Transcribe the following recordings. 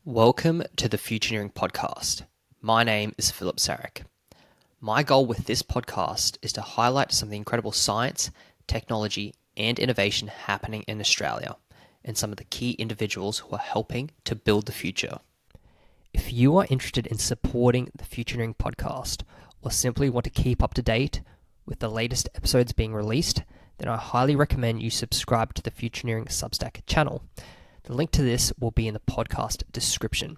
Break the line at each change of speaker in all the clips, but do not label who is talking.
Welcome to the Futureering podcast. My name is Philip Sarek. My goal with this podcast is to highlight some of the incredible science, technology, and innovation happening in Australia, and some of the key individuals who are helping to build the future. If you are interested in supporting the Futureering podcast, or simply want to keep up to date with the latest episodes being released, then I highly recommend you subscribe to the Futureering Substack channel. The link to this will be in the podcast description.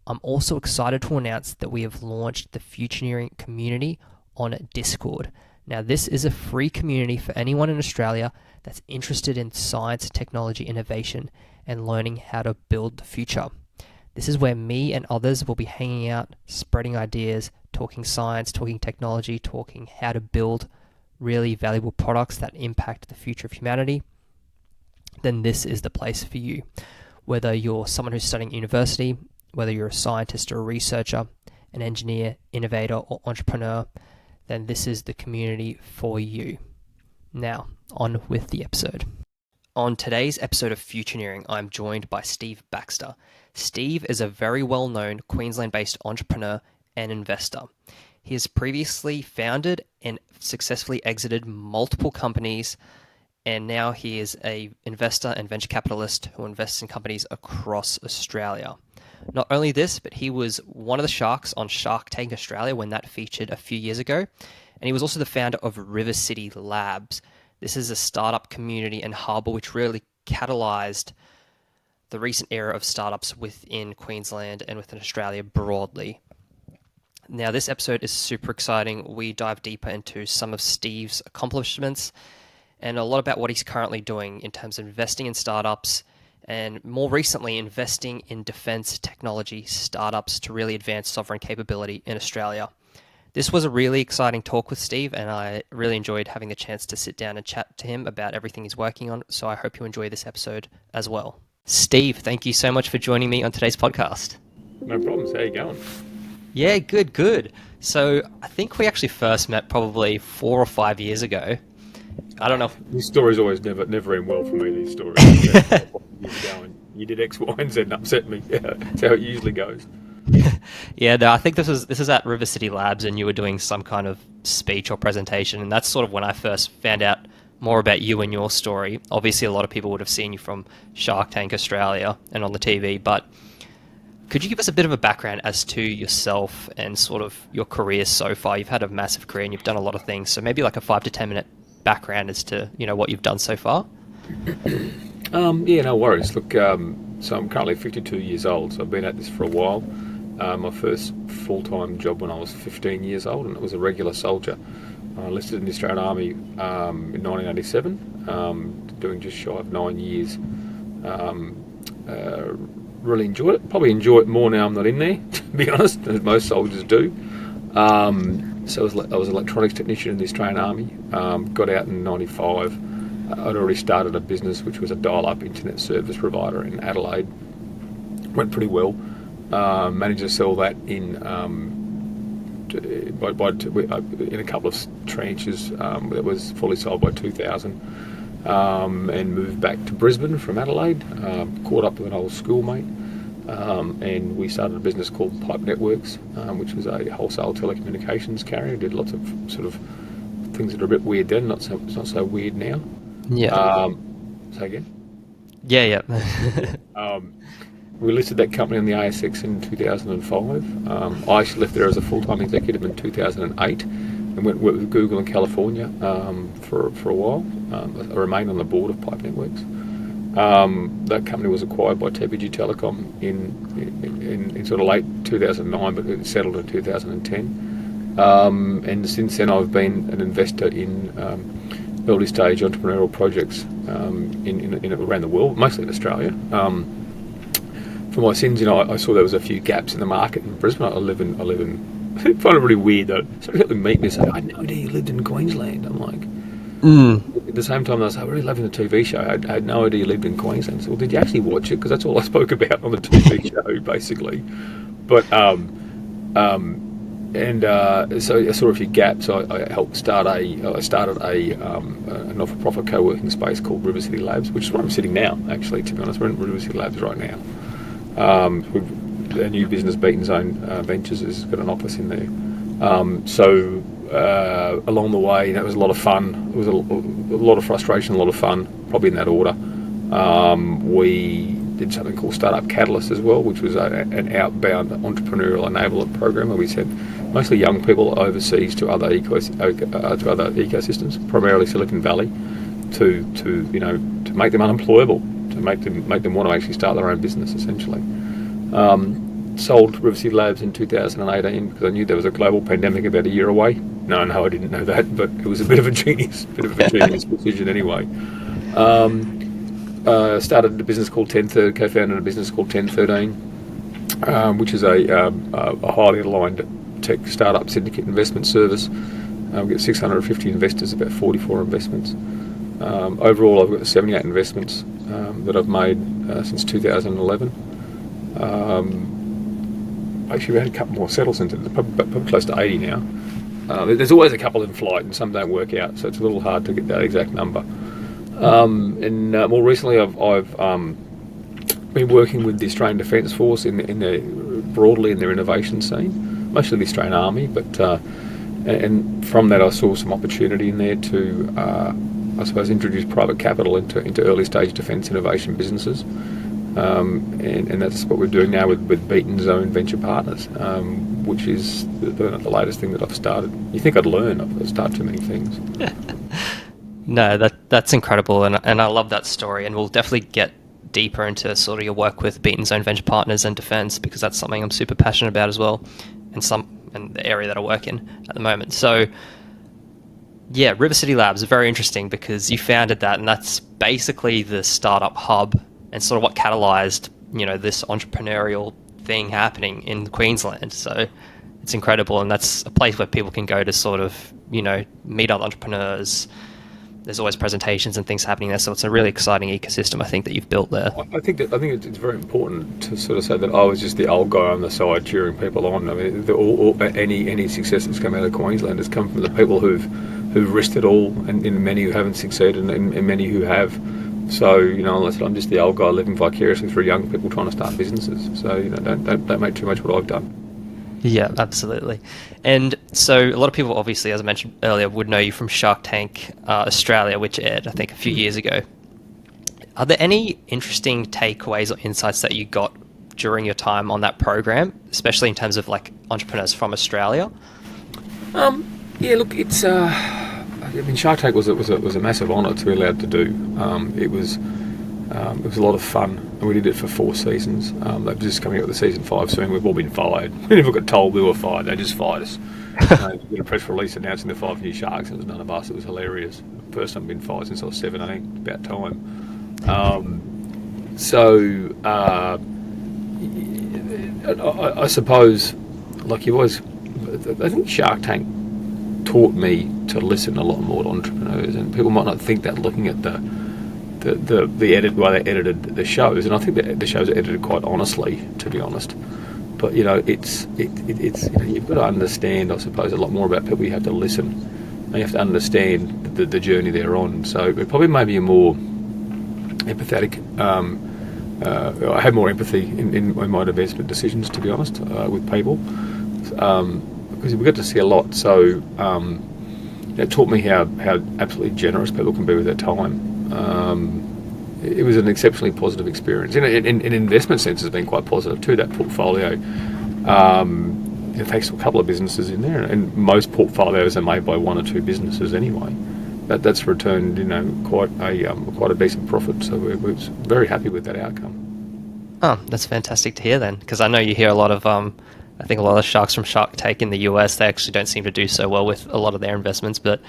I'm also excited to announce that we have launched the Futureering community on Discord. Now, this is a free community for anyone in Australia that's interested in science, technology, innovation, and learning how to build the future. This is where me and others will be hanging out, spreading ideas, talking science, talking technology, talking how to build really valuable products that impact the future of humanity. Then this is the place for you. Whether you're someone who's studying at university, whether you're a scientist or a researcher, an engineer, innovator, or entrepreneur, then this is the community for you. Now, on with the episode. On today's episode of Futureering, I'm joined by Steve Baxter. Steve is a very well-known Queensland-based entrepreneur and investor. He has previously founded and successfully exited multiple companies, and now he is an investor and venture capitalist who invests in companies across Australia. Not only this, but he was one of the sharks on Shark Tank Australia when that featured a few years ago. And he was also the founder of River City Labs. This is a startup community and hub which really catalyzed the recent era of startups within Queensland and within Australia broadly. Now, this episode is super exciting. We dive deeper into some of Steve's accomplishments and a lot about what he's currently doing in terms of investing in startups and more recently investing in defense technology startups to really advance sovereign capability in Australia. This was a really exciting talk with Steve, and I really enjoyed having the chance to sit down and chat to him about everything he's working on, so I hope you enjoy this episode as well. Steve, thank you so much for joining me on today's podcast.
No problems. How you going?
Yeah, good. So I think we actually first met probably 4 or 5 years ago. I don't know.
These stories always never end well for me, these stories. You did X, Y, and Z and upset me. Yeah, that's how it usually goes.
Yeah, no, I think this is at River City Labs, and you were doing some kind of speech or presentation, and that's sort of when I first found out more about you and your story. Obviously, a lot of people would have seen you from Shark Tank Australia and on the TV, but could you give us a bit of a background as to yourself and sort of your career so far? You've had a massive career and you've done a lot of things, so maybe like a 5 to 10 minute background as to what you've done so far.
Yeah, no worries. Look, so I'm currently 52 years old, so I've been at this for a while. My first full-time job when I was 15 years old, and it was a regular soldier. I enlisted in the Australian Army in 1987, doing just shy of 9 years. Really enjoyed it. Probably enjoy it more now I'm not in there, to be honest, as most soldiers do. So I was an electronics technician in the Australian Army. Got out in 95. I'd already started a business which was a dial-up internet service provider in Adelaide. Went pretty well. Managed to sell that in a couple of tranches. That was fully sold by 2000. And moved back to Brisbane from Adelaide. Caught up with an old schoolmate. And we started a business called Pipe Networks, which was a wholesale telecommunications carrier. Did lots of sort of things that are a bit weird then, it's not so weird now.
Yeah.
Say again?
Yeah.
We listed that company on the ASX in 2005. I actually left there as a full-time executive in 2008 and went work with Google in California for a while. I remained on the board of Pipe Networks. That company was acquired by telecom in sort of late 2009, but it settled in 2010. And since then, I've been an investor in early stage entrepreneurial projects in around the world, mostly in Australia. For my sins, I saw there was a few gaps in the market in Brisbane. I live in. I find it really weird though. Some people meet me and say, "I had no idea you lived in Queensland." I'm like. At the same time, I was really loving the TV show. I had no idea you lived in Queensland. So, well, did you actually watch it? Because that's all I spoke about on the TV show, basically. But so I saw a few gaps. I helped started a not-for-profit co-working space called River City Labs, which is where I'm sitting now. Actually, to be honest, we're in River City Labs right now. Our new business, Beaton Zone Ventures, has got an office in there. So along the way, that was a lot of fun. It was a lot of frustration, a lot of fun, probably in that order. We did something called Startup Catalyst as well, which was an outbound entrepreneurial enablement program where we sent mostly young people overseas to other ecosystems, primarily Silicon Valley, to make them unemployable, to make them want to actually start their own business, essentially. Sold River City Labs in 2018 because I knew there was a global pandemic about a year away. No, I didn't know that, but it was a bit of a genius decision anyway. Started a business called TEN13, co-founded a business called TEN13, which is a highly aligned tech startup syndicate investment service. We've got 650 investors, about 44 investments. Overall, I've got 78 investments that I've made since 2011. Actually, we had a couple more settle since it, probably close to 80 now. There's always a couple in flight, and some don't work out, so it's a little hard to get that exact number. And more recently, I've been working with the Australian Defence Force broadly in their innovation scene, mostly the Australian Army, but and from that I saw some opportunity in there to, I suppose, introduce private capital into early stage defence innovation businesses. And that's what we're doing now with Beaton Zone Venture Partners, which is the latest thing that I've started. You think I'd learn? I've started too many things.
No, that's incredible, and I love that story, and we'll definitely get deeper into sort of your work with Beaton Zone Venture Partners and defence, because that's something I'm super passionate about as well, and the area that I work in at the moment. So yeah, River City Labs are very interesting because you founded that, and that's basically the startup hub and sort of what catalyzed, this entrepreneurial thing happening in Queensland. So it's incredible, and that's a place where people can go to sort of, meet other entrepreneurs. There's always presentations and things happening there, so it's a really exciting ecosystem, I think, that you've built there.
I think it's very important to sort of say that I was just the old guy on the side cheering people on. I mean, any success that's come out of Queensland has come from the people who've risked it all, and many who haven't succeeded, and many who have. So I'm just the old guy living vicariously through young people trying to start businesses. So don't make too much what I've done.
Yeah, absolutely. And so a lot of people, obviously, as I mentioned earlier, would know you from Shark Tank Australia, which aired, I think, a few years ago. Are there any interesting takeaways or insights that you got during your time on that program, especially in terms of like entrepreneurs from Australia?
Yeah, look, it's Shark Tank was a massive honour to be allowed to do. It was a lot of fun, and we did it for 4 seasons. They're just coming up with season 5 soon. We've all been fired. We never got told we were fired. They just fired us. We did a press release announcing the 5 new sharks, and it was none of us. It was hilarious. First time I've been fired since I was 17. About time. I suppose, like you always, I think Shark Tank taught me to listen a lot more to entrepreneurs, and people might not think that looking at the way they edited the shows, and I think the shows are edited quite honestly, to be honest. But it's you've got to understand, I suppose, a lot more about people. You have to listen, and you have to understand the journey they're on. So it probably made me a more empathetic. I had more empathy in my investment decisions, to be honest, with people, because we got to see a lot. So it taught me how absolutely generous people can be with their time. It was an exceptionally positive experience. In investment sense, it's been quite positive too. That portfolio, thanks to a couple of businesses in there, and most portfolios are made by 1 or 2 businesses anyway. That's returned, quite a decent profit. So we're very happy with that outcome.
Oh, that's fantastic to hear then, because I know you hear a lot of, I think a lot of sharks from Shark Tank in the US, they actually don't seem to do so well with a lot of their investments, but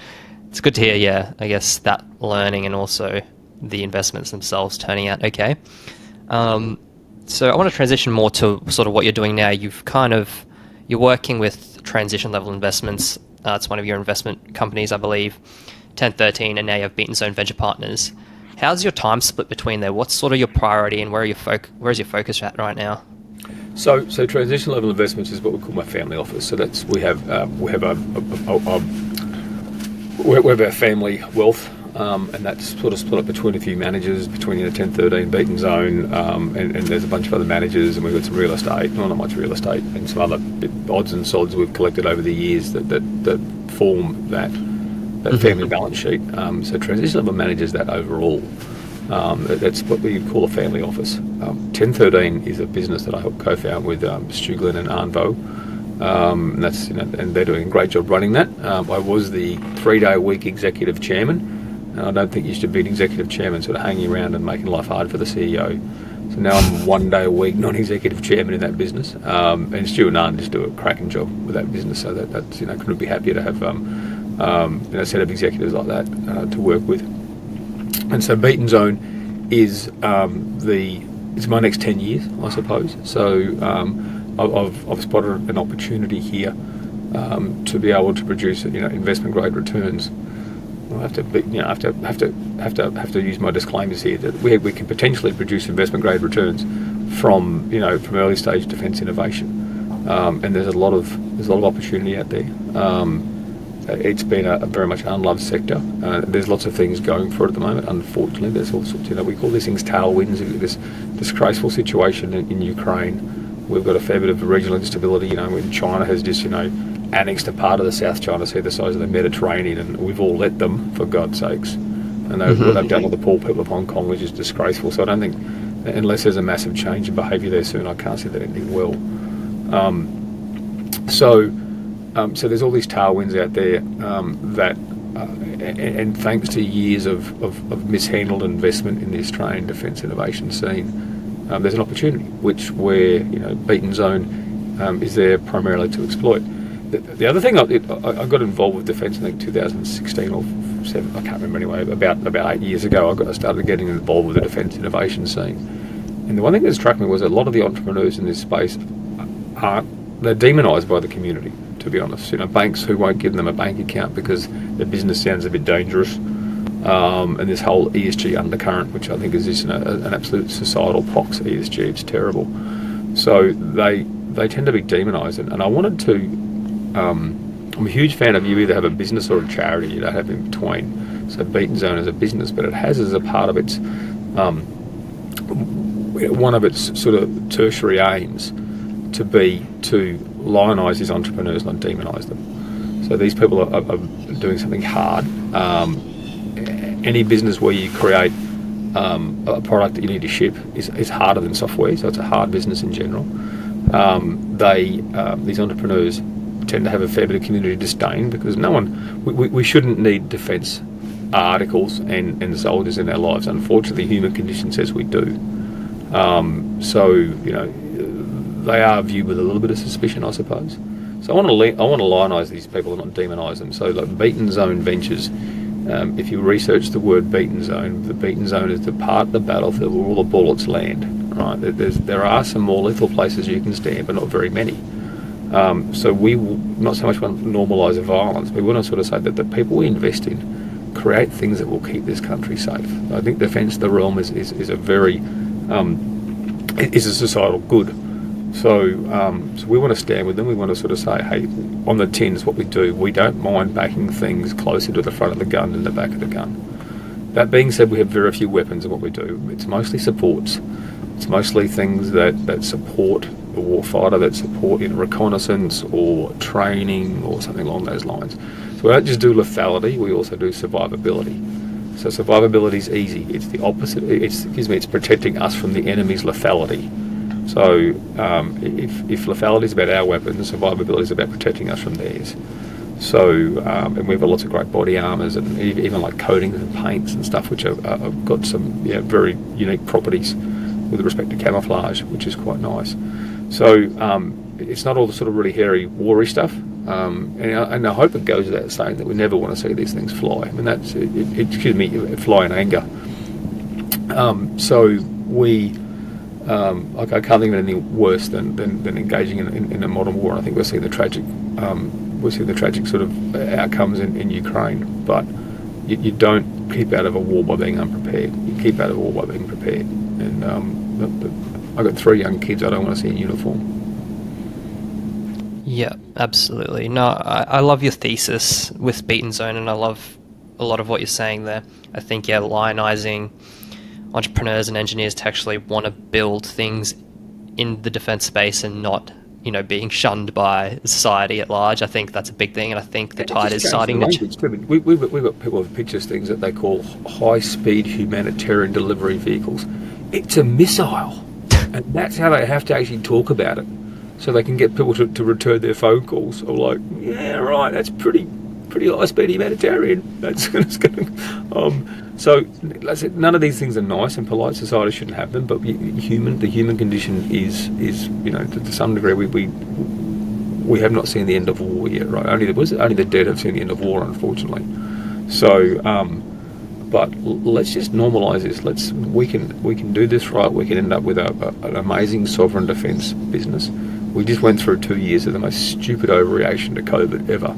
it's good to hear, yeah, I guess that learning and also the investments themselves turning out okay. So I want to transition more to sort of what you're doing now. You're working with transition level investments. It's one of your investment companies, I believe, TEN13, and now you have Beaton Zone Venture Partners. How's your time split between there? What's sort of your priority, and where's your focus at right now?
So transition level investments is what we call my family office. So we have our family wealth and that's sort of split up between a few managers, between TEN13, Beaten Zone, and there's a bunch of other managers, and we've got some real estate, well, not much real estate, and some other odds and sods we've collected over the years that form that family balance sheet. So Transition Level manages that overall. That's what we call a family office. TEN13 is a business that I helped co-found with Stu Glenn and Arnvo. And that's and they're doing a great job running that. I was the 3-day-a-week executive chairman, and I don't think you should be an executive chairman sort of hanging around and making life hard for the CEO. So now I'm 1 day a week non-executive chairman in that business, and Stu and Arn just do a cracking job with that business. So that's couldn't be happier to have a set of executives like that to work with. And so Beaten Zone is it's my next 10 years, I suppose. So I've spotted an opportunity here to be able to produce investment grade returns. I have to use my disclaimers here that we can potentially produce investment grade returns from early stage defence innovation, and there's a lot of opportunity out there. It's been a very much unloved sector. There's lots of things going for it at the moment. Unfortunately, there's all sorts. We call these things tailwinds. This disgraceful situation in Ukraine. We've got a fair bit of regional instability. When China has just annexed a part of the South China Sea the size of the Mediterranean, and we've all let them, for God's sakes. And what they've done with the poor people of Hong Kong, which is disgraceful. So I don't think, unless there's a massive change in behaviour there soon, I can't see that ending well. So there's all these tailwinds out there and thanks to years of mishandled investment in the Australian defence innovation scene, there's an opportunity where Beaten Zone is there primarily to exploit. The other thing, I got involved with defence in 2016 or 7, I can't remember anyway, about 8 years ago. I started getting involved with the defence innovation scene. And the one thing that struck me was that a lot of the entrepreneurs in this space they're demonised by the community, to be honest. Banks who won't give them a bank account because their business sounds a bit dangerous. And this whole ESG undercurrent, which I think is just an absolute societal pox. ESG, it's terrible. So they tend to be demonised. And I wanted to... I'm a huge fan of you either have a business or a charity. You don't have in between. So Beaten Zone is a business, but it has as a part of its... one of its sort of tertiary aims to be to lionise these entrepreneurs, not demonise them. So these people are doing something hard. Any business where you create a product that you need to ship is harder than software, so it's a hard business in general. These entrepreneurs tend to have a fair bit of community disdain because we shouldn't need defence articles and soldiers in our lives. Unfortunately, human condition says we do. They are viewed with a little bit of suspicion, I suppose. So I want to lionise these people and not demonise them. So like Beaten Zone Ventures, if you research the word Beaten Zone, the Beaten Zone is the part of the battlefield where all the bullets land. Right? There are some more lethal places you can stand, but not very many. So we not so much want to normalise violence. We want to sort of say that the people we invest in create things that will keep this country safe. I think defence of the realm is a very is a societal good. So we want to stand with them. We want to sort of say, hey, on the tin is what we do. We don't mind backing things closer to the front of the gun than the back of the gun. That being said, we have very few weapons in what we do. It's mostly supports. It's mostly things that support the warfighter, that support in reconnaissance or training or something along those lines. So we don't just do lethality, we also do survivability. So survivability is easy. It's the opposite. It's protecting us from the enemy's lethality. So if lethality is about our weapons, survivability is about protecting us from theirs. So and we've got lots of great body armours and even like coatings and paints and stuff which have got some very unique properties with respect to camouflage, which is quite nice. So it's not all the sort of really hairy, war-y stuff. And I hope it goes without saying that we never want to see these things fly. I mean, that's fly in anger. So we, I can't think of anything worse than engaging in a modern war. And I think we're seeing the tragic sort of outcomes in Ukraine. But you don't keep out of a war by being unprepared. You keep out of a war by being prepared. And I've got 3 young kids I don't want to see in uniform.
Yeah, absolutely. No, I love your thesis with Beaten Zone, and I love a lot of what you're saying there. I think, yeah, lionising entrepreneurs and engineers to actually want to build things in the defence space and not, being shunned by society at large. I think that's a big thing, and I think the tide is starting to
language too. We've got people who pictures things that they call high-speed humanitarian delivery vehicles. It's a missile, and that's how they have to actually talk about it, so they can get people to return their phone calls. Or like, yeah, right, that's pretty high-speed humanitarian. That's going to. So none of these things are nice, and polite society shouldn't have them. But the human condition is to some degree we have not seen the end of war yet, right? Only the dead have seen the end of war, unfortunately. So, but let's just normalise this. We can do this right. We can end up with an amazing sovereign defence business. We just went through 2 years of the most stupid overreaction to COVID ever.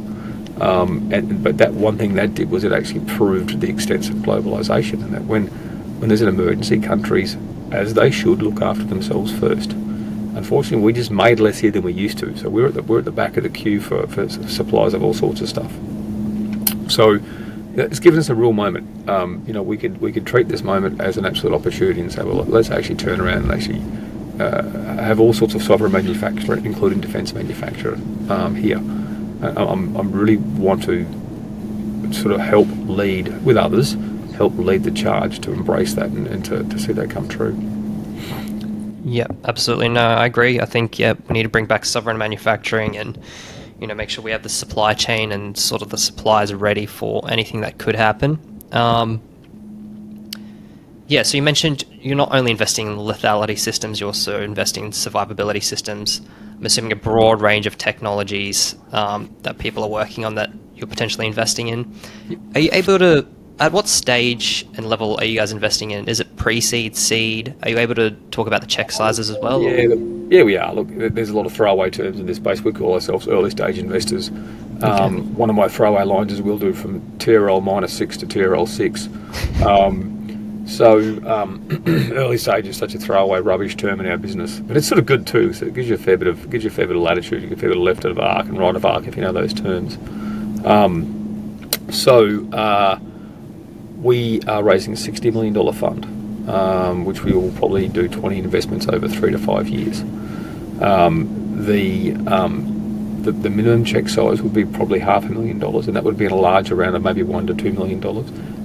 But that one thing that did was it actually proved the extent of globalisation, and that when there's an emergency, countries, as they should, look after themselves first. Unfortunately, we just made less here than we used to, so we're at the back of the queue for supplies of all sorts of stuff. So it's given us a real moment. We could treat this moment as an absolute opportunity and say, well, let's actually turn around and actually have all sorts of sovereign manufacturing, including defence manufacture, here. I really want to sort of help lead with others, help lead the charge to embrace that and to see that come true.
Yeah, absolutely. No, I agree. I think, we need to bring back sovereign manufacturing and, make sure we have the supply chain and sort of the supplies ready for anything that could happen. So you mentioned you're not only investing in lethality systems, you're also investing in survivability systems. I'm assuming a broad range of technologies that people are working on that you're potentially investing in. Are you able to, at what stage and level are you guys investing in? Is it pre-seed, seed? Are you able to talk about the check sizes as well?
Yeah, we are. Look, there's a lot of throwaway terms in this space. We call ourselves early stage investors. Okay. One of my throwaway lines is we'll do from TRL -6 to TRL 6. Early stage is such a throwaway rubbish term in our business, but it's sort of good too. So it gives you a fair bit of latitude. You get a fair bit of left of arc and right of arc if you know those terms. We are raising a $60 million fund, which we will probably do 20 investments over 3 to 5 years. The minimum check size would be probably $500,000, and that would be in a larger round of maybe $1 to $2 million.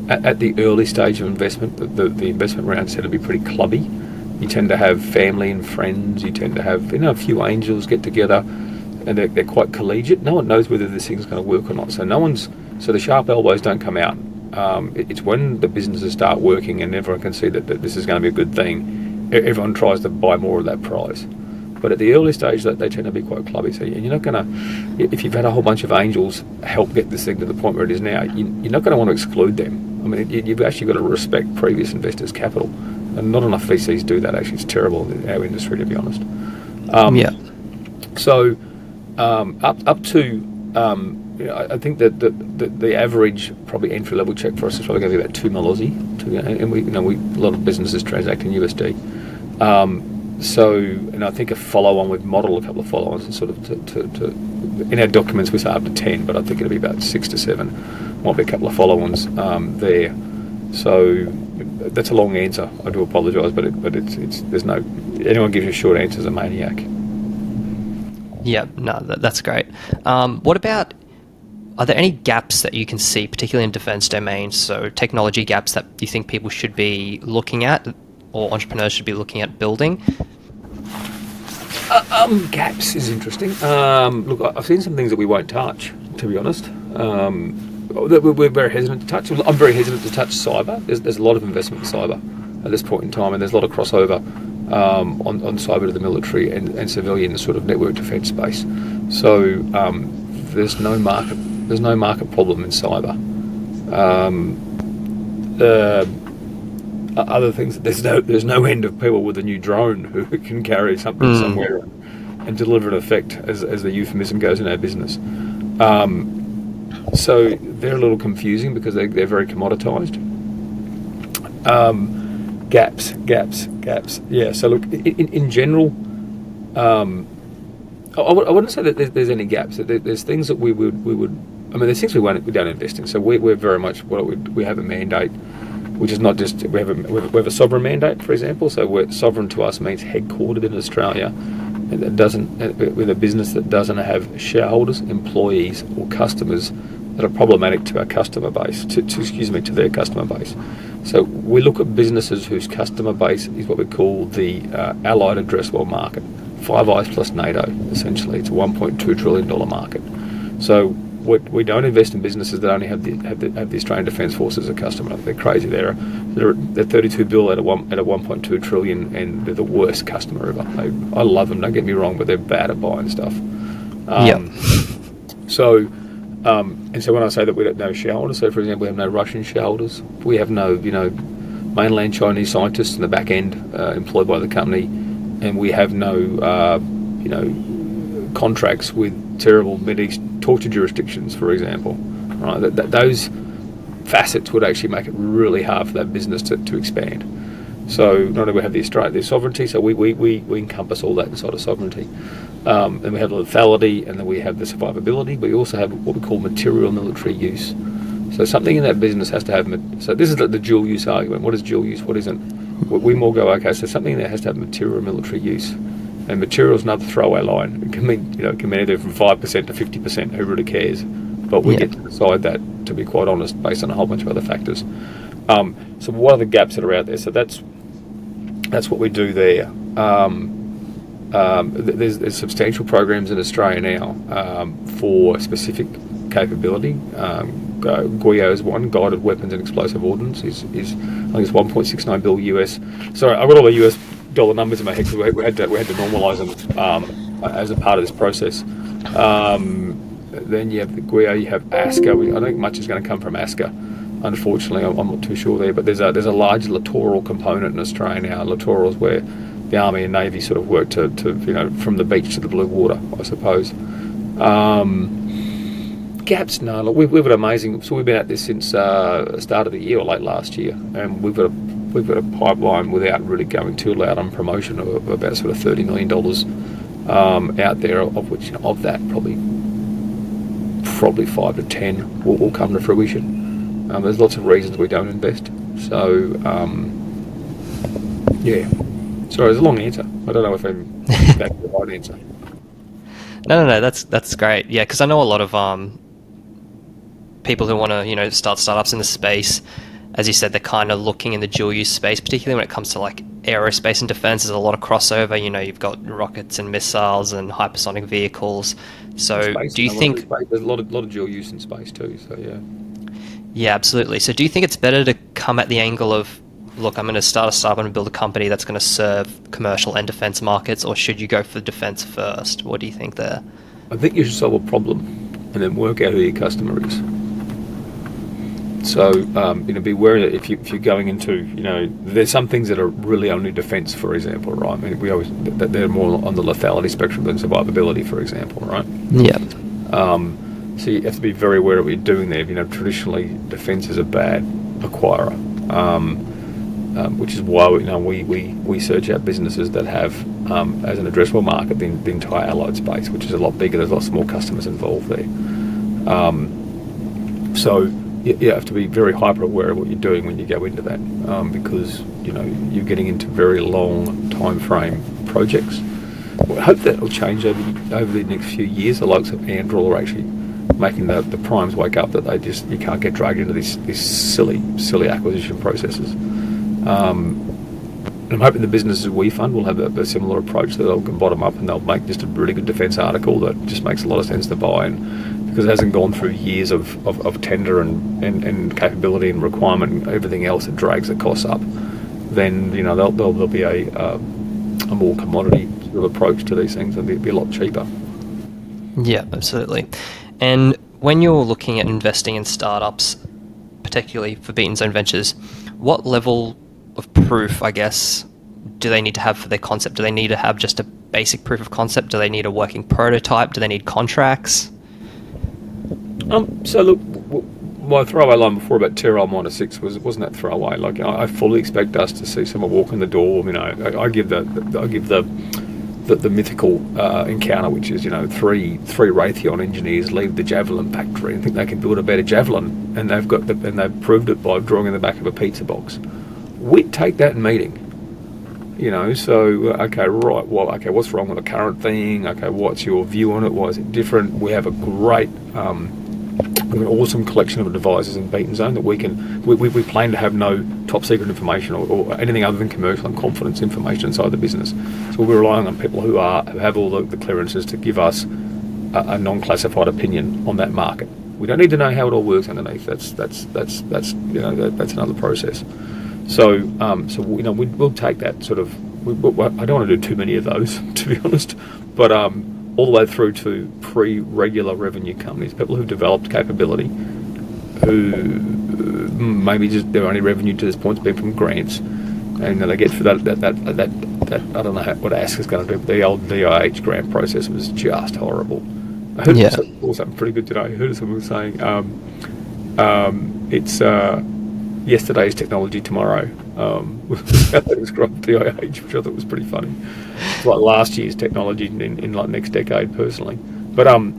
At the early stage of investment, the investment rounds tend to be pretty clubby. You tend to have family and friends. You tend to have a few angels get together, and they're quite collegiate. No one knows whether this thing's going to work or not. So the sharp elbows don't come out. It's when the businesses start working and everyone can see that this is going to be a good thing. Everyone tries to buy more of that prize. But at the early stage, they tend to be quite clubby. So you're not going to, if you've had a whole bunch of angels help get this thing to the point where it is now, you're not going to want to exclude them. I mean, you've actually got to respect previous investors' capital, and not enough VCs do that. Actually, it's terrible in our industry, to be honest. So up to I think that the average probably entry level check for us is probably going to be about $2 million Aussie, and we a lot of businesses transact in USD. And I think a follow-on, we've modelled a couple of follow-ons and sort of to in our documents we say up to 10, but I think it'll be about 6 to 7. Might be a couple of follow-ons there. So that's a long answer. I do apologise, but it's there's no, anyone gives you a short answer is a maniac.
Yeah, no, that's great. What about, are there any gaps that you can see, particularly in defence domains, so technology gaps that you think people should be looking at or entrepreneurs should be looking at building?
Gaps is interesting. Look, I've seen some things that we won't touch, to be honest. That we're very hesitant to touch. I'm very hesitant to touch cyber. There's a lot of investment in cyber at this point in time, and there's a lot of crossover on cyber to the military and civilian sort of network defence space. So there's no market problem in cyber. Other things, there's no end of people with a new drone who can carry something somewhere and deliver an effect, as the euphemism goes in our business. So they're a little confusing because they're very commoditised. Gaps. Yeah. So look, in general, I wouldn't say that there's any gaps. There's things that we would I mean, there's things we don't invest in. So we're very much we have a mandate, which is not just we have a sovereign mandate, for example. So sovereign to us means headquartered in Australia, and it doesn't with a business that doesn't have shareholders, employees, or customers that are problematic to our customer base, to their customer base. So we look at businesses whose customer base is what we call the allied addressable market. Five Eyes plus NATO, essentially. It's a $1.2 trillion market. So we don't invest in businesses that only have the Australian Defence Force as a customer. They're crazy. They're 32 bill at a 1.2 trillion, and they're the worst customer ever. I love them. Don't get me wrong, but they're bad at buying stuff. So. And so when I say that we don't have shareholders, so for example, we have no Russian shareholders, we have no, mainland Chinese scientists in the back end employed by the company, and we have no, contracts with terrible Mideast torture jurisdictions, for example. Right? Those facets would actually make it really hard for that business to expand. So not only we have the sovereignty, so we encompass all that inside of sovereignty. And we have lethality, and then we have the survivability, but we also have what we call material military use. So something in that business has to have, so this is the dual use argument. What is dual use, what isn't? We more go, okay, so something that has to have material military use. And material is another throwaway line. It can mean, it can mean either from 5% to 50%, who really cares? But we get to decide that, to be quite honest, based on a whole bunch of other factors. So what are the gaps that are out there? So that's what we do there. There's substantial programs in Australia now for specific capability. GWEO is one, guided weapons and explosive ordnance, is I think it's 1.69 bill US. Sorry, I've got all the US dollar numbers in my head because we had to normalise them as a part of this process. Then you have the GWEO, you have ASCA. I don't think much is going to come from ASCA. Unfortunately, I'm not too sure there, but there's a large littoral component in Australia now. Littoral is where the Army and Navy sort of work to from the beach to the blue water, I suppose. Gaps, no. Look, we've got amazing. So we've been at this since the start of the year or late last year, and we've got a pipeline without really going too loud on promotion of about sort of $30 million out there, of which of that probably 5 to 10 will come to fruition. There's lots of reasons we don't invest. So yeah. Sorry, it's a long answer. I don't know if I'm back to the right answer.
No, that's great. Yeah, because I know a lot of people who want to start startups in the space. As you said, they're kind of looking in the dual use space, particularly when it comes to like aerospace and defense. There's a lot of crossover. You've got rockets and missiles and hypersonic vehicles. So
space,
do you think
there's a lot of dual use in space too? So yeah.
Yeah, absolutely. So do you think it's better to come at the angle of, look, I'm going to start a startup and build a company that's going to serve commercial and defense markets, or should you go for defense first? What do you think there?
I think you should solve a problem and then work out who your customer is. So, be wary that if you're going into, there's some things that are really only defence, for example, right? I mean, they're more on the lethality spectrum than survivability, for example, right?
Yeah.
So you have to be very aware of what you're doing there. Traditionally, defence is a bad acquirer, which is why we search out businesses that have as an addressable market the entire allied space, which is a lot bigger. There's lots more customers involved there. So you have to be very hyper aware of what you're doing when you go into that, because you're getting into very long time frame projects. Well, I hope that will change over the next few years. The likes of Anduril are actually making the primes wake up that you can't get dragged into these silly acquisition processes. And I'm hoping the businesses we fund will have a similar approach, that they'll come bottom up and they'll make just a really good defence article that just makes a lot of sense to buy, and because it hasn't gone through years of tender and capability and requirement and everything else that drags the costs up, then there'll be a more commodity sort of approach to these things, and it'll be a lot cheaper.
Yeah, absolutely. And when you're looking at investing in startups, particularly for Beaten Zone Ventures, what level of proof, I guess, do they need to have for their concept? Do they need to have just a basic proof of concept? Do they need a working prototype? Do they need contracts?
So look, my throwaway line before about TEROL -6 wasn't that throwaway. Like, I fully expect us to see someone walk in the door. I give the the mythical encounter, which is three Raytheon engineers leave the Javelin factory and think they can build a better Javelin, and they've proved it by drawing in the back of a pizza box. We'd take that meeting. So okay, right. Well, okay, what's wrong with the current thing? Okay, what's your view on it? Why is it different? We have a great, an awesome collection of devices in Beaten Zone that we plan to have no top secret information or anything other than commercial and confidence information inside the business. So we're relying on people who have all the clearances to give us a non-classified opinion on that market. We don't need to know how it all works underneath. That's another process. So we'll take that sort of. I don't want to do too many of those, to be honest, but all the way through to pre-regular revenue companies, people who've developed capability, who maybe just their only revenue to this point has been from grants, and they get for that I don't know what ASK is going to do, but the old VIH grant process was just horrible. I heard something pretty good today. I heard someone saying it's yesterday's technology tomorrow. How they described VIH, which I thought was pretty funny. It's like last year's technology in like next decade, personally. But oh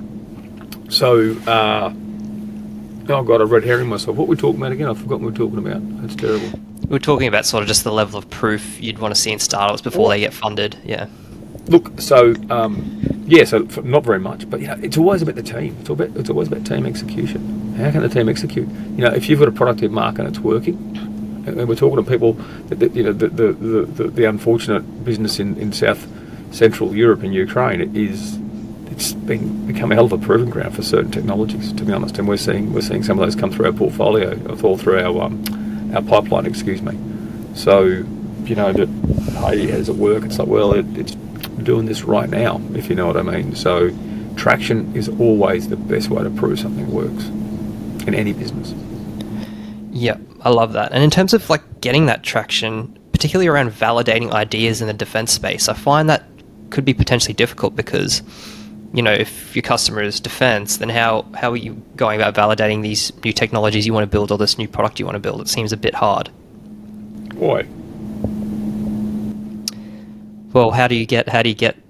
god, I red herring myself. What were we talking about again? I've forgotten what we were talking about. That's terrible.
We're talking about sort of just the level of proof you'd want to see in startups before they get funded. Yeah.
Look, so not very much, but it's always about the team. It's always about team execution. How can the team execute? If you've got a product in market and it's working, and we're talking to people that the unfortunate business in South Central Europe and Ukraine it's become a hell of a proving ground for certain technologies, to be honest. And we're seeing some of those come through our portfolio, all through our pipeline. Excuse me. So that hey, does it work? It's like, well, it's doing this right now, if you know what I mean. So traction is always the best way to prove something works in any business.
Yeah, I love that. And in terms of like getting that traction, particularly around validating ideas in the defense space, I find that could be potentially difficult because, if your customer is defense, then how are you going about validating these new technologies you want to build or this new product you want to build? It seems a bit hard.
Why?
Well, how do you get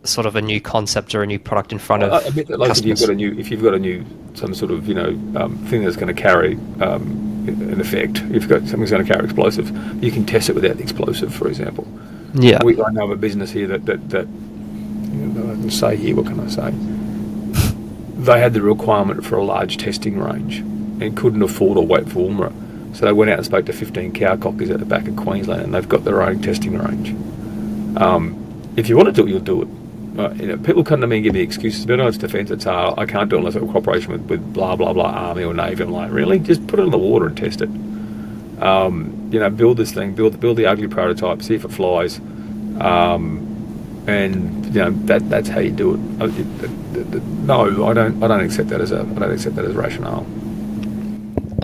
sort of a new concept or a new product in front of customers?
If you've got a new some sort of thing that's going to carry an effect, if you've got something's going to carry explosive, you can test it without the explosive, for example.
Yeah.
I know of a business here that I can say here. What can I say? They had the requirement for a large testing range and couldn't afford or wait for UMRA, so they went out and spoke to 15 cowcockers at the back of Queensland, and they've got their own testing range. If you want to do it, you'll do it. People come to me and give me excuses, but it's defence. It's I can't do it unless I've got cooperation with blah blah blah Army or Navy. I'm like, really? Just put it in the water and test it. Build this thing, build the ugly prototype, see if it flies, and that's how you do it. No, I don't accept that as rationale.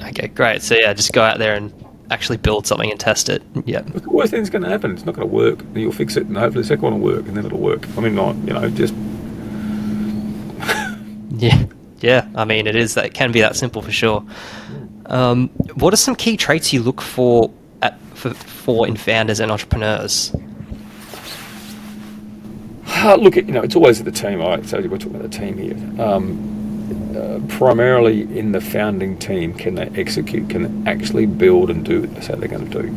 Okay, great. So yeah, just go out there and actually build something and test it. Yeah.
The worst thing that's going to happen, it's not going to work. You'll fix it, and hopefully the second one will work, and then it'll work. I mean, just.
Yeah. I mean, it can be that simple for sure. What are some key traits you look for in founders and entrepreneurs?
Look, it's always the team. So we're talking about the team here. Primarily in the founding team, can they execute? Can they actually build and do what they say they're going to do?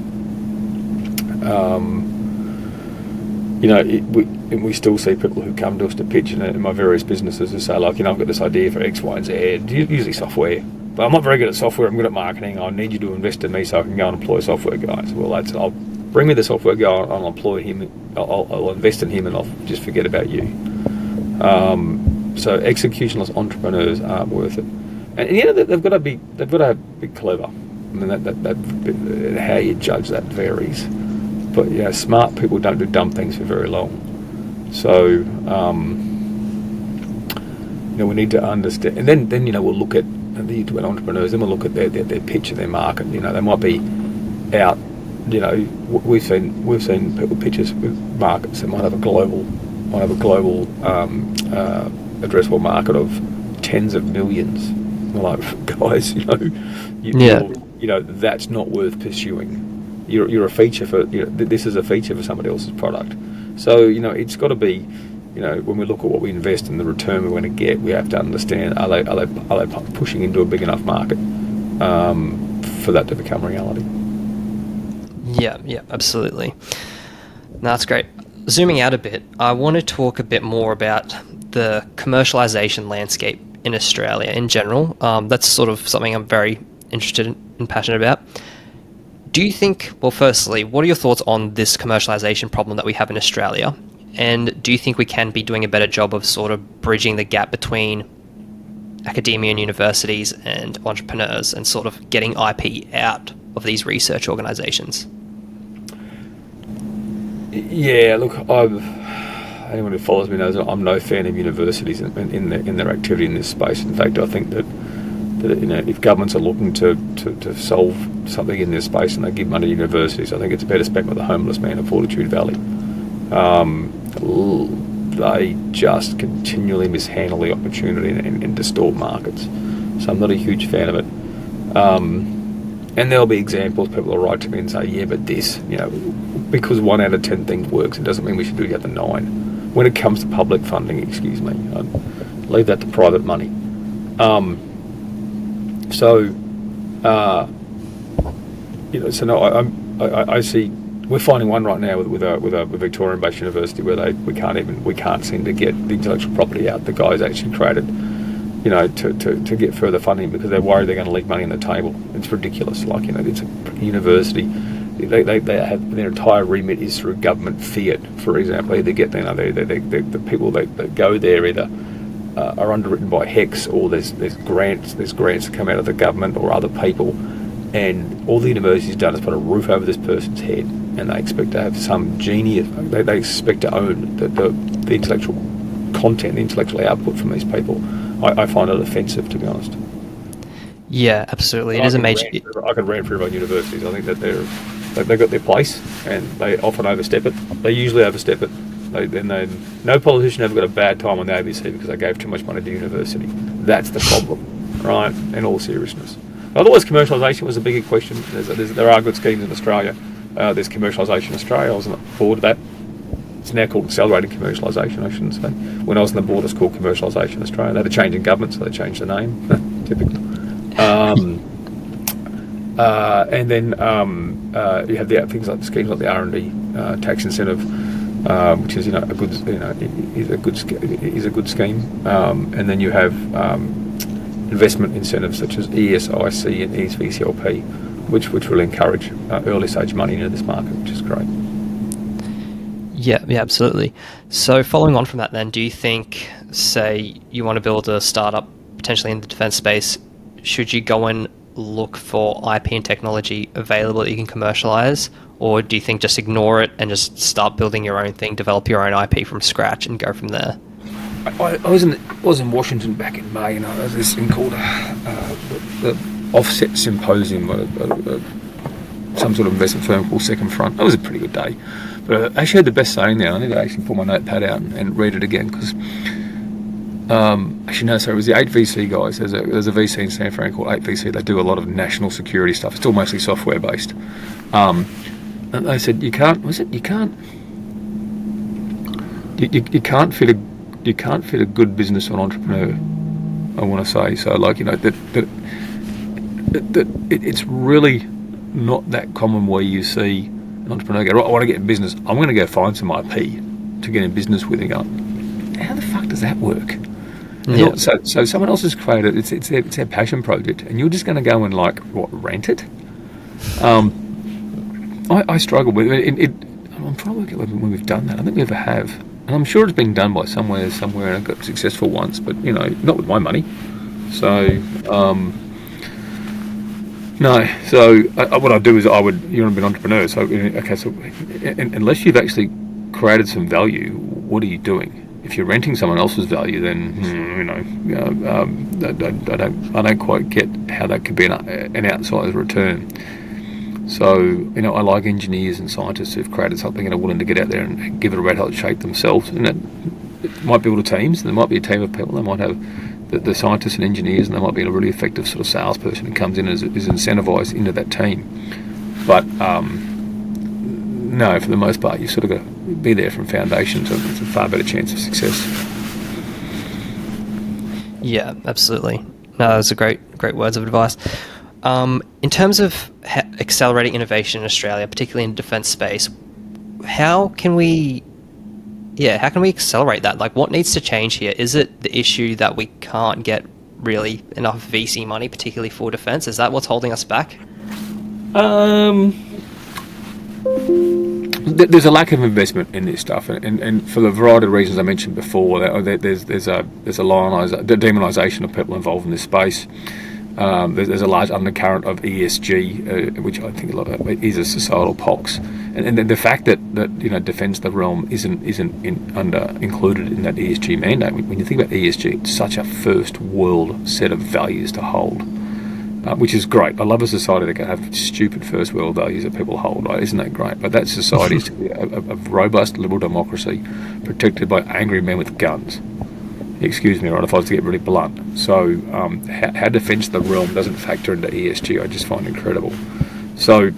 We still see people who come to us to pitch in my various businesses who say, like, I've got this idea for X, Y, and Z, usually software, but I'm not very good at software. I'm good at marketing. I need you to invest in me so I can go and employ software guys. Well, I'll bring me the software guy. I'll employ him. I'll invest in him, and I'll just forget about you. So executionless entrepreneurs aren't worth it, and they've got to be clever. I mean, that how you judge that varies, but smart people don't do dumb things for very long. So we need to understand, and then we'll look at the entrepreneurs. Then we'll look at their pitch and their market. They might be out. We've seen people pitches with markets that might have a global addressable market of tens of millions. We're like, guys, that's not worth pursuing. You're a feature for this is a feature for somebody else's product. So it's got to be when we look at what we invest and the return we're going to get, we have to understand, are they pushing into a big enough market for that to become reality?
Yeah, absolutely. No, that's great. Zooming out a bit, I want to talk a bit more about the commercialization landscape in Australia in general. That's sort of something I'm very interested in and passionate about. Do you think, well, firstly, what are your thoughts on this commercialization problem that we have in Australia? And do you think we can be doing a better job of sort of bridging the gap between academia and universities and entrepreneurs and sort of getting IP out of these research organisations?
Yeah, look, anyone who follows me knows that I'm no fan of universities in their activity in this space. In fact, I think that if governments are looking to solve something in this space and they give money to universities, I think it's better spent with the homeless man of Fortitude Valley. They just continually mishandle the opportunity and distort markets. So I'm not a huge fan of it. And there'll be examples, people will write to me and say, yeah, but this, because 1 out of 10 things works, it doesn't mean we should do the other 9. When it comes to public funding, excuse me, I'd leave that to private money. I see we're finding one right now with a Victorian-based university where we can't seem to get the intellectual property out. The guys actually created, to get further funding because they're worried they're going to leave money on the table. It's ridiculous. It's a university. They have their entire remit is through government fiat. For example, they get the people that go there either are underwritten by HECS or there's grants that come out of the government or other people, and all the university's done is put a roof over this person's head, and they expect to have some genius. They expect to own the intellectual content, the intellectual output from these people. I find it offensive, to be honest.
Yeah, absolutely. It is a major.
I could rant through about universities. I think that they've got their place, and they often overstep it. They usually overstep it. No politician ever got a bad time on the ABC because they gave too much money to university. That's the problem, right? In all seriousness. Otherwise, commercialisation was a bigger question. There are good schemes in Australia. There's Commercialisation Australia. I was on the board of that. It's now called Accelerating Commercialisation, I shouldn't say. When I was on the board, it was called Commercialisation Australia. They had a change in government, so they changed the name. Typical. And then you have the things like schemes like the R&D tax incentive, which is a good scheme. And then you have investment incentives such as ESIC and ESVCLP, which will encourage early stage money into this market, which is great.
Yeah, absolutely. So following on from that then, do you think, say, you want to build a startup potentially in the defence space, should you go and look for IP and technology available that you can commercialise, or do you think just ignore it and just start building your own thing, develop your own IP from scratch and go from there?
I was in Washington back in May, and there was this thing called the Offset Symposium, some sort of investment firm called Second Front. That was a pretty good day. But I actually had the best saying there. I need to actually pull my notepad out and read it again because it was the 8VC guys. There's a VC in San Fran called 8VC. They do a lot of national security stuff. It's still mostly software based. And they said you can't fit a good business on entrepreneur. I want to say so. It's really not that common where you see an entrepreneur go, right, I want to get in business. I'm going to go find some IP to get in business with. And go, how the fuck does that work?
Yeah.
So someone else has created it's their passion project, and you're just going to go and rent it? I struggle with it. I'm trying to work out when we've done that. I don't think we ever have, and I'm sure it's been done by somewhere, and I got successful once, but not with my money. So no. So what I do is you want to be an entrepreneur. So unless you've actually created some value, what are you doing? If you're renting someone else's value, then I don't quite get how that could be an outsized return. So I like engineers and scientists who've created something and are willing to get out there and give it a red hot shake themselves. And it might build teams. There might be a team of people. They might have the scientists and engineers, and there might be a really effective sort of salesperson who comes in and is incentivized into that team. But no, for the most part, you sort of got to be there from foundations, and it's a far better chance of success.
Yeah, absolutely. No, those are great words of advice. In terms of accelerating innovation in Australia, particularly in the defence space, how can we accelerate that? Like, what needs to change here? Is it the issue that we can't get really enough VC money, particularly for defence? Is that what's holding us back?
There's a lack of investment in this stuff, and for the variety of reasons I mentioned before, there's a demonisation of people involved in this space. There's a large undercurrent of ESG, which I think a lot of it is a societal pox, and the fact that defence the realm isn't included in that ESG mandate. When you think about ESG, it's such a first world set of values to hold, which is great. I love a society that can have stupid first world values that people hold. Right? Isn't that great? But that society is to be a robust liberal democracy protected by angry men with guns. Excuse me, right, if I was to get really blunt. So how defence the realm doesn't factor into ESG, I just find incredible. So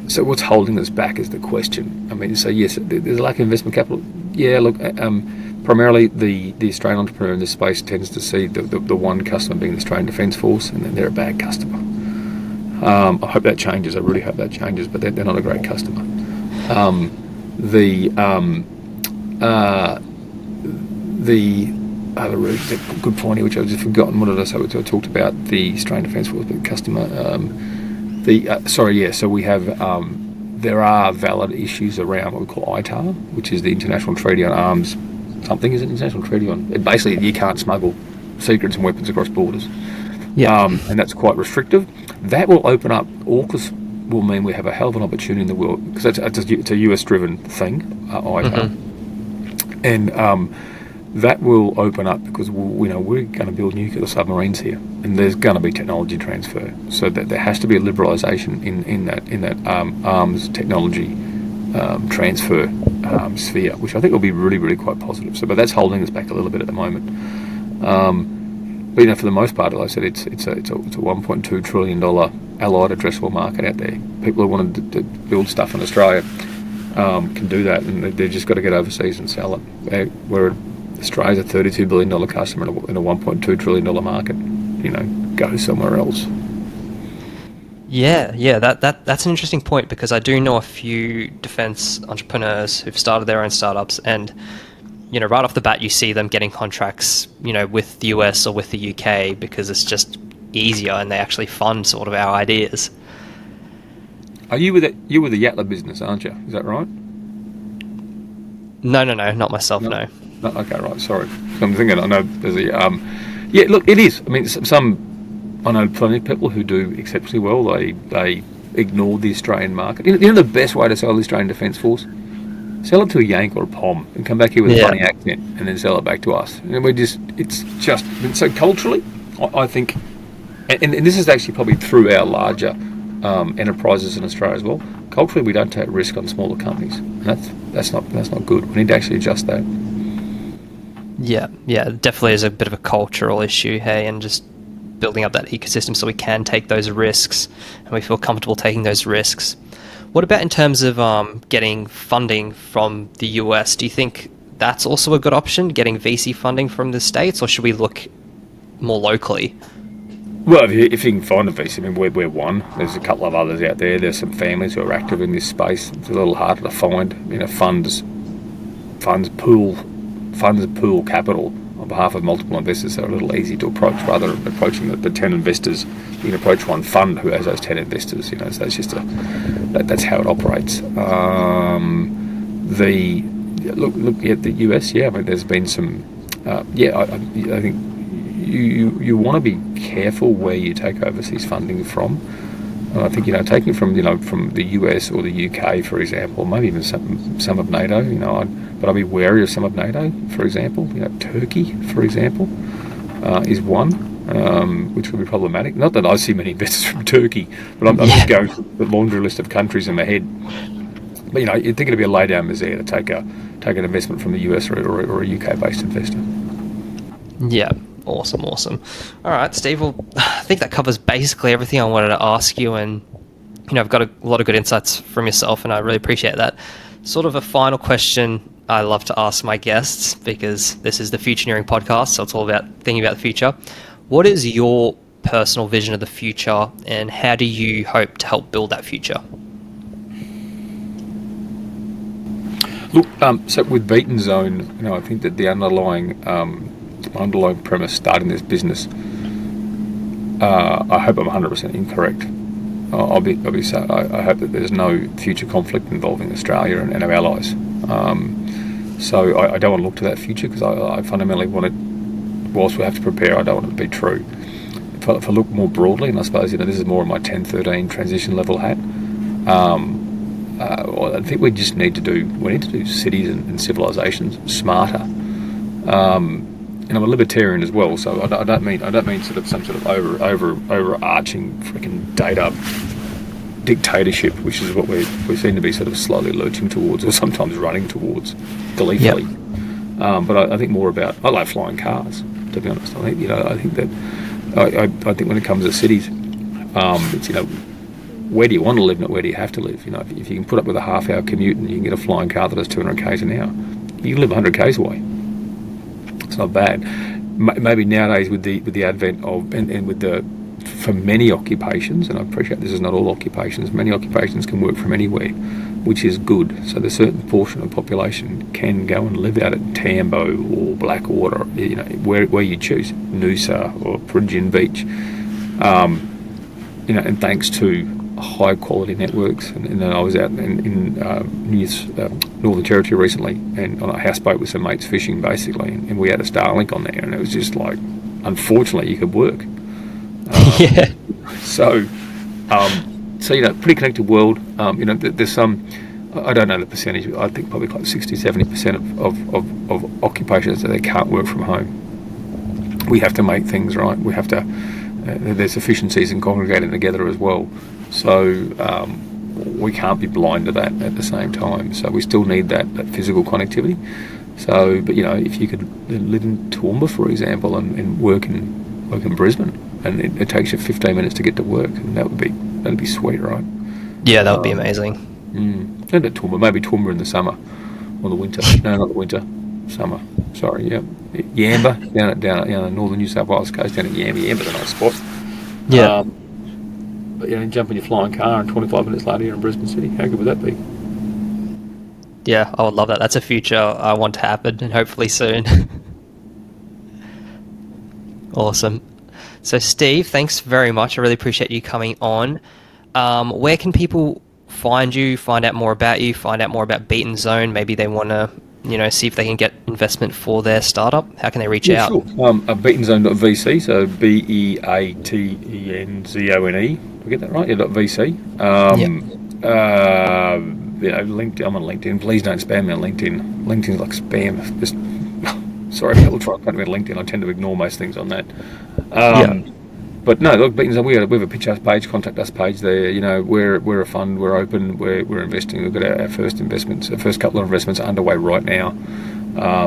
so what's holding us back is the question. I mean, so yes, there's a lack of investment capital. Yeah, look, primarily the Australian entrepreneur in this space tends to see the one customer being the Australian Defence Force, and then they're a bad customer. I hope that changes. I really hope that changes, but they're not a great customer. The other good point here, which I've just forgotten, what did I say? I talked about the Australian Defence Force, but the customer. So we have there are valid issues around what we call ITAR, which is the International Treaty on Arms. Something is an international treaty on. Basically, you can't smuggle secrets and weapons across borders. Yeah. And that's quite restrictive. That will open up. AUKUS will mean we have a hell of an opportunity in the world, because it's a US-driven thing, ITAR, and that will open up because we're going to build nuclear submarines here, and there's going to be technology transfer. So that there has to be a liberalisation in that arms technology transfer sphere, which I think will be really, really quite positive. So, but that's holding us back a little bit at the moment. But for the most part, like I said, it's a $1.2 trillion allied addressable market out there. People who want to build stuff in Australia can do that, and they've just got to get overseas and sell it. Australia's a $32 billion customer in a $1.2 trillion market. Go somewhere else.
Yeah, that's an interesting point, because I do know a few defence entrepreneurs who've started their own startups, and right off the bat you see them getting contracts, with the US or with the UK, because it's just easier and they actually fund sort of our ideas.
Are you with you're with the Yatla business, aren't you? Is that right?
No, not myself. No.
Okay, right. Sorry. I'm thinking. I know there's a. Yeah, look, it is. I mean, I know plenty of people who do exceptionally well. They ignore the Australian market. The best way to sell the Australian Defence Force? Sell it to a Yank or a Pom and come back here with a funny accent, and then sell it back to us. And so culturally, I think, and this is actually probably through our larger enterprises in Australia as well. Culturally, we don't take risk on smaller companies, and that's not good. We need to actually adjust that.
Yeah, definitely is a bit of a cultural issue, hey, and just building up that ecosystem so we can take those risks and we feel comfortable taking those risks. What about in terms of getting funding from the US? Do you think that's also a good option, getting VC funding from the States, or should we look more locally?
Well, if you can find a VC, I mean, we're one. There's a couple of others out there. There's some families who are active in this space. It's a little harder to find. Funds pool capital on behalf of multiple investors, so a little easy to approach. Rather than approaching the 10 investors, you can approach one fund who has those 10 investors. So it's just that's how it operates. Look at the US. Yeah, I mean, there's been some. I think you want to be careful where you take overseas funding from. And I think taking from the US or the UK, for example, maybe even some of NATO. But I'd be wary of some of NATO, for example. Turkey, for example, is one, which would be problematic. Not that I see many investors from Turkey, but I'm just going through the laundry list of countries in my head. But you'd think it'd be a lay down misère to take an investment from the US or a UK-based investor.
Yeah. Awesome. All right, Steve. Well, I think that covers basically everything I wanted to ask you. And I've got a lot of good insights from yourself, and I really appreciate that. Sort of a final question I love to ask my guests, because this is the Futureneering podcast, so it's all about thinking about the future. What is your personal vision of the future, and how do you hope to help build that future?
Look, so with Beaten Zone, I think that the underlying premise starting this business, I hope I'm 100% incorrect. I'll be so. I hope that there's no future conflict involving Australia and our allies. So I don't want to look to that future, because I fundamentally want it. Whilst we have to prepare, I don't want it to be true. If I look more broadly, and I suppose this is more of my TEN13 transition level hat. I think we just need to do cities and civilizations smarter. And I'm a libertarian as well, so I don't mean sort of some sort of overarching freaking data dictatorship, which is what we seem to be sort of slowly lurching towards, or sometimes running towards, gleefully. Yep. But I think more about, I like flying cars, to be honest. I think I think when it comes to cities, it's where do you want to live, not where do you have to live. If you can put up with a half-hour commute and you can get a flying car that does 200 k's an hour, you can live 100 k's away. It's not bad. Maybe nowadays with the advent of and with the, for many occupations, and I appreciate this is not all occupations, many occupations can work from anywhere, which is good. So the certain portion of the population can go and live out at Tambo or Blackwater, where you choose, Noosa or Peregian Beach, and thanks to high quality networks. And I was out in Northern Territory recently, and on a houseboat with some mates fishing, basically, and we had a Starlink on there, and it was just like, unfortunately, you could work.
Yeah.
So pretty connected world. There's some, I don't know the percentage, but I think probably like 60-70% of occupations that they can't work from home. We have to make things right. We have to. There's efficiencies in congregating together as well. So we can't be blind to that at the same time. So we still need that physical connectivity. So, but if you could live in Toowoomba, for example, and work in Brisbane, and it takes you 15 minutes to get to work, and that'd be sweet, right?
Yeah, that would be amazing.
Not at Toowoomba, maybe Toowoomba in the summer or the winter. No, not the winter, summer. Sorry, yeah. Yamba down at northern New South Wales coast, down at Yamba's a nice spot.
Yeah.
But jump in your flying car and 25 minutes later you're in Brisbane City. How good would that be?
Yeah, I would love that. That's a future I want to happen, and hopefully soon. Awesome. So Steve, thanks very much. I really appreciate you coming on. Where can people find you, find out more about you, find out more about Beaten Zone? Maybe they want to see if they can get investment for their startup. How can they reach out?
Sure. Beatenzone.vc, so BEATENZONE. Did I get that right? Yeah, .vc. LinkedIn. I'm on LinkedIn. Please don't spam me on LinkedIn. LinkedIn's like spam. Just sorry, people try to contact me on LinkedIn. I tend to ignore most things on that. But no, look, Beaten Zone, we have a pitch us page, contact us page there. We're a fund, we're open, we're investing. We've got our first investments, our first couple of investments are underway right now.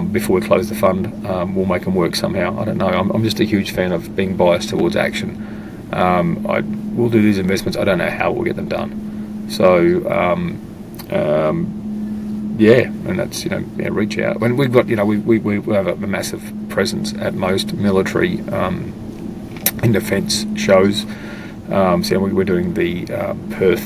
Before we close the fund, we'll make them work somehow. I don't know. I'm just a huge fan of being biased towards action. We'll do these investments. I don't know how we'll get them done. So, and that's reach out. When we've got we have a massive presence at most military. In defence shows. So we're doing the Perth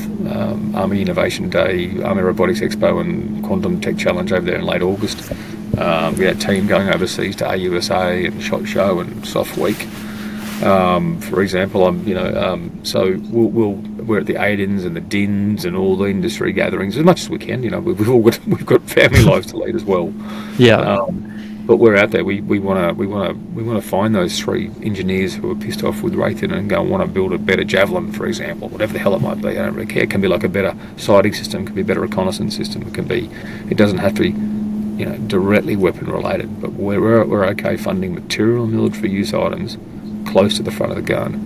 Army Innovation Day, Army Robotics Expo and Quantum Tech Challenge over there in late August. We had a team going overseas to AUSA and SHOT Show and Soft Week. For example, so we're at the AIDINs and the DINs and all the industry gatherings as much as we can. We've got family lives to lead as well.
Yeah.
But we're out there. We want to find those three engineers who are pissed off with Raytheon and go and want to build a better Javelin, for example, whatever the hell it might be. I don't really care. It can be like a better sighting system. It can be a better reconnaissance system. It doesn't have to be, directly weapon related. But we're okay funding material and military use items close to the front of the gun.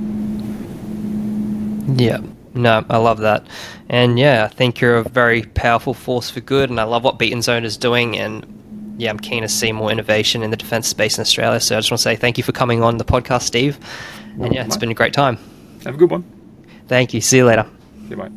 Yeah. No, I love that. And I think you're a very powerful force for good, and I love what Beaten Zone is doing, and I'm keen to see more innovation in the defence space in Australia. So I just want to say thank you for coming on the podcast, Steve. And it's been a great time.
Have a good one.
Thank you. See you later.
See you, mate.